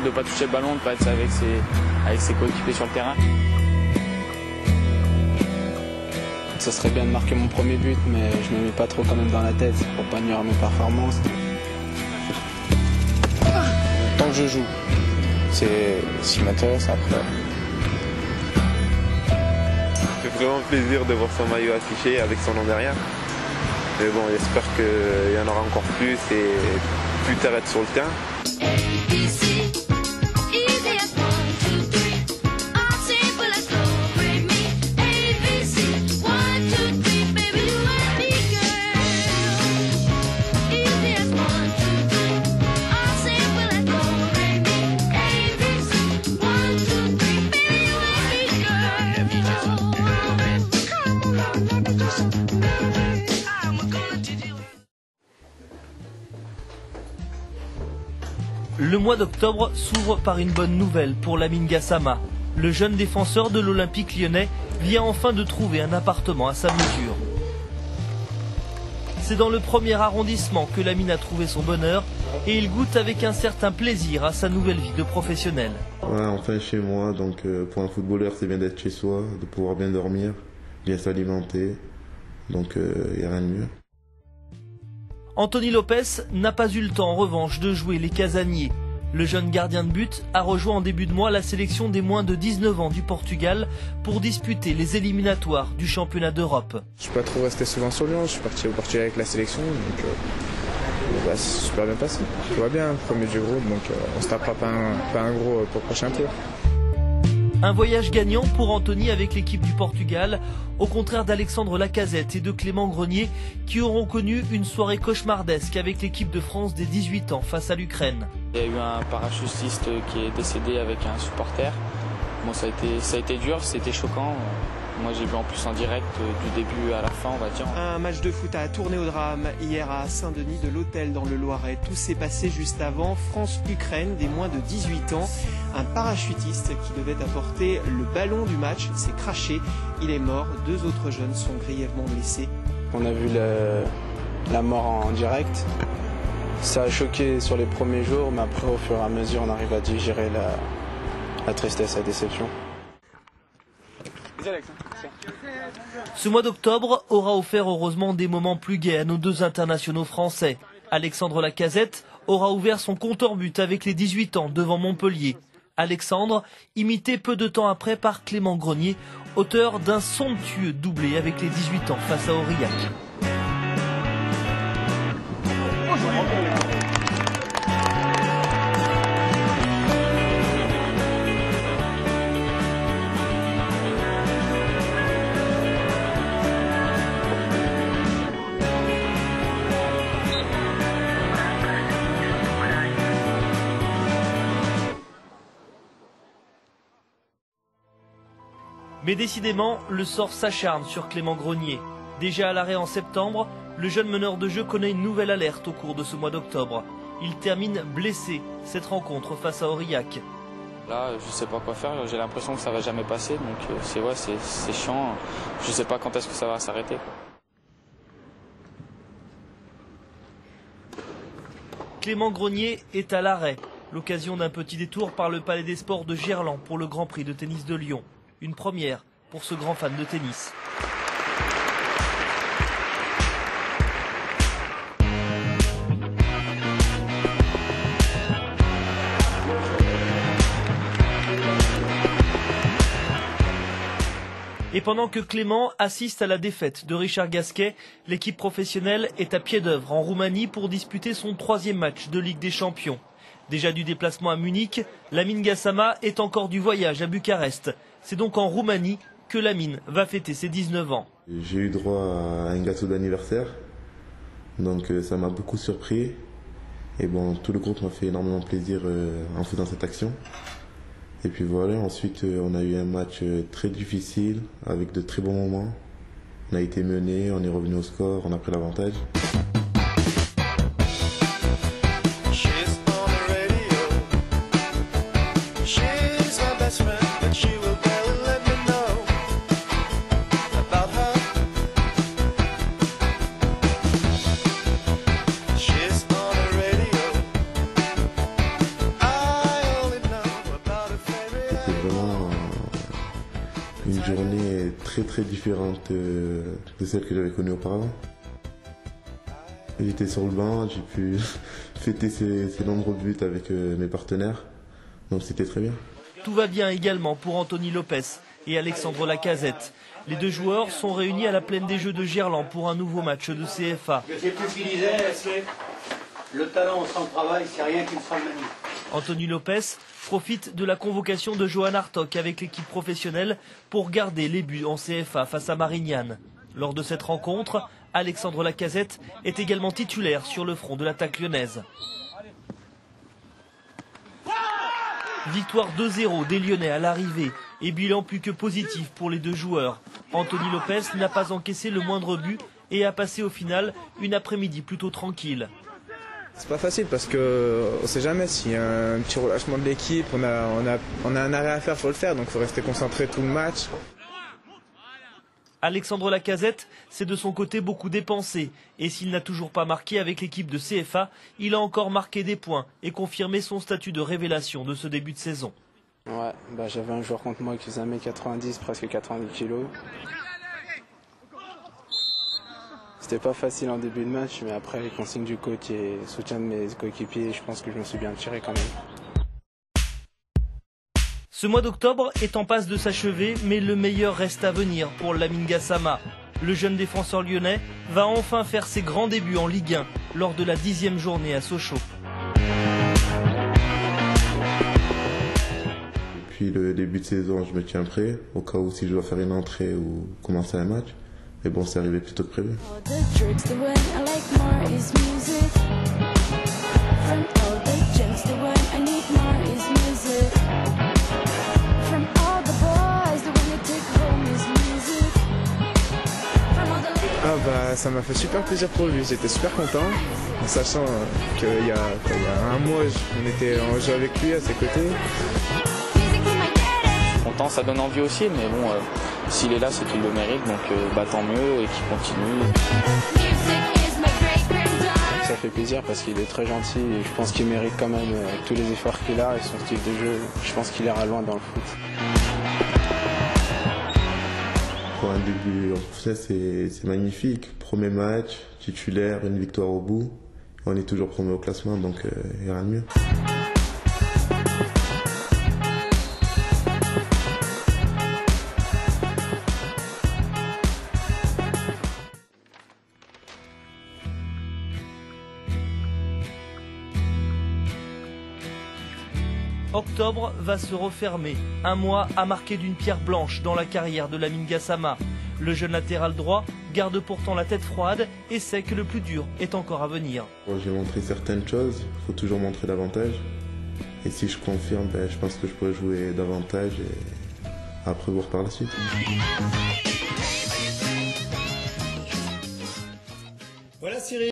de pas toucher le ballon, de ne pas être avec ses coéquipiers sur le terrain. Ça serait bien de marquer mon premier but, mais je ne me mets pas trop quand même dans la tête pour pas nuire à mes performances. Tant que je joue, c'est ce qui m'intéresse après. Ça fait vraiment plaisir de voir son maillot affiché avec son nom derrière. Mais bon, j'espère qu'il y en aura encore plus et plus tard être sur le terrain. Le mois d'octobre s'ouvre par une bonne nouvelle pour Lamine Gassama. Le jeune défenseur de l'Olympique lyonnais vient enfin de trouver un appartement à sa mesure. C'est dans le premier arrondissement que Lamine a trouvé son bonheur et il goûte avec un certain plaisir à sa nouvelle vie de professionnel. Ouais, enfin chez moi, donc pour un footballeur c'est bien d'être chez soi, de pouvoir bien dormir, bien s'alimenter, donc il n'y a rien de mieux. Anthony Lopez n'a pas eu le temps en revanche de jouer les casaniers. Le jeune gardien de but a rejoint en début de mois la sélection des moins de 19 ans du Portugal pour disputer les éliminatoires du championnat d'Europe. Je ne suis pas trop resté souvent sur Lyon, je suis parti au Portugal avec la sélection, donc c'est super bien passé. Tout va bien, premier du groupe, donc on se tapera pas un gros pour le prochain tour. Un voyage gagnant pour Anthony avec l'équipe du Portugal, au contraire d'Alexandre Lacazette et de Clément Grenier qui auront connu une soirée cauchemardesque avec l'équipe de France des 18 ans face à l'Ukraine. Il y a eu un parachutiste qui est décédé avec un supporter. Bon, ça a été dur, c'était choquant. Moi j'ai vu en plus en direct du début à la fin, on va dire. Un match de foot a tourné au drame hier à Saint-Denis de l'Hôtel dans le Loiret. Tout s'est passé juste avant France-Ukraine des moins de 18 ans. Un parachutiste qui devait apporter le ballon du match s'est craché. Il est mort. 2 autres jeunes sont grièvement blessés. On a vu la mort en direct. Ça a choqué sur les premiers jours, mais après au fur et à mesure on arrive à digérer la tristesse et la déception. Ce mois d'octobre aura offert heureusement des moments plus gais à nos 2 internationaux français. Alexandre Lacazette aura ouvert son compte hors but avec les 18 ans devant Montpellier. Alexandre, imité peu de temps après par Clément Grenier, auteur d'un somptueux doublé avec les 18 ans face à Aurillac. Mais décidément, le sort s'acharne sur Clément Grenier. Déjà à l'arrêt en septembre, le jeune meneur de jeu connaît une nouvelle alerte au cours de ce mois d'octobre. Il termine blessé cette rencontre face à Aurillac. Là, je ne sais pas quoi faire, j'ai l'impression que ça ne va jamais passer, donc c'est chiant. Je ne sais pas quand est-ce que ça va s'arrêter. Clément Grenier est à l'arrêt. L'occasion d'un petit détour par le Palais des Sports de Gerland pour le Grand Prix de tennis de Lyon. Une première pour ce grand fan de tennis. Et pendant que Clément assiste à la défaite de Richard Gasquet, l'équipe professionnelle est à pied d'œuvre en Roumanie pour disputer son 3e match de Ligue des Champions. Déjà du déplacement à Munich, Lamine Gassama est encore du voyage à Bucarest. C'est donc en Roumanie que Lamine va fêter ses 19 ans. J'ai eu droit à un gâteau d'anniversaire, donc ça m'a beaucoup surpris. Et bon, tout le groupe m'a fait énormément plaisir en faisant cette action. Et puis voilà, ensuite on a eu un match très difficile, avec de très bons moments. On a été mené, on est revenu au score, on a pris l'avantage. très différente de celle que j'avais connue auparavant. J'étais sur le banc, j'ai pu fêter ces nombreux buts avec mes partenaires, donc c'était très bien. Tout va bien également pour Anthony Lopez et Alexandre Lacazette. Les deux joueurs sont réunis à la Plaine des Jeux de Gerland pour un nouveau match de CFA. Je sais plus ce qu'il disait, c'est le talent sans le travail, c'est rien qui me sera manie. Anthony Lopez profite de la convocation de Johan Hartog avec l'équipe professionnelle pour garder les buts en CFA face à Marignane. Lors de cette rencontre, Alexandre Lacazette est également titulaire sur le front de l'attaque lyonnaise. Victoire 2-0 des Lyonnais à l'arrivée et bilan plus que positif pour les deux joueurs. Anthony Lopez n'a pas encaissé le moindre but et a passé au final une après-midi plutôt tranquille. C'est pas facile parce que on sait jamais s'il y a un petit relâchement de l'équipe, on a un arrêt à faire, faut le faire, donc il faut rester concentré tout le match. Alexandre Lacazette s'est de son côté beaucoup dépensé et s'il n'a toujours pas marqué avec l'équipe de CFA, il a encore marqué des points et confirmé son statut de révélation de ce début de saison. Ouais, j'avais un joueur contre moi qui faisait 1m90, presque 90 kg. C'était pas facile en début de match, mais après les consignes du coach et le soutien de mes coéquipiers, je pense que je me suis bien tiré quand même. Ce mois d'octobre est en passe de s'achever, mais le meilleur reste à venir pour Lamine Gassama. Le jeune défenseur lyonnais va enfin faire ses grands débuts en Ligue 1 lors de la 10e journée à Sochaux. Depuis le début de saison, je me tiens prêt, au cas où si je dois faire une entrée ou commencer un match. Mais bon, c'est arrivé plus tôt que prévu. Ça m'a fait super plaisir pour lui, j'étais super content, en sachant qu'il y a un mois, on jouait avec lui à ses côtés. Content, ça donne envie aussi, mais bon, s'il est là, c'est qu'il le mérite, donc tant mieux et qu'il continue. Ça fait plaisir parce qu'il est très gentil et je pense qu'il mérite quand même tous les efforts qu'il a et son style de jeu, je pense qu'il ira loin dans le foot. Pour un début en professionnel, c'est magnifique. Premier match, titulaire, une victoire au bout. On est toujours premier au classement, donc il n'y a rien de mieux. Octobre va se refermer. Un mois à marquer d'une pierre blanche dans la carrière de Lamine Gassama. Le jeune latéral droit garde pourtant la tête froide et sait que le plus dur est encore à venir. J'ai montré certaines choses, il faut toujours montrer davantage. Et si je confirme, je pense que je pourrais jouer davantage et après voir par la suite. Voilà Cyril.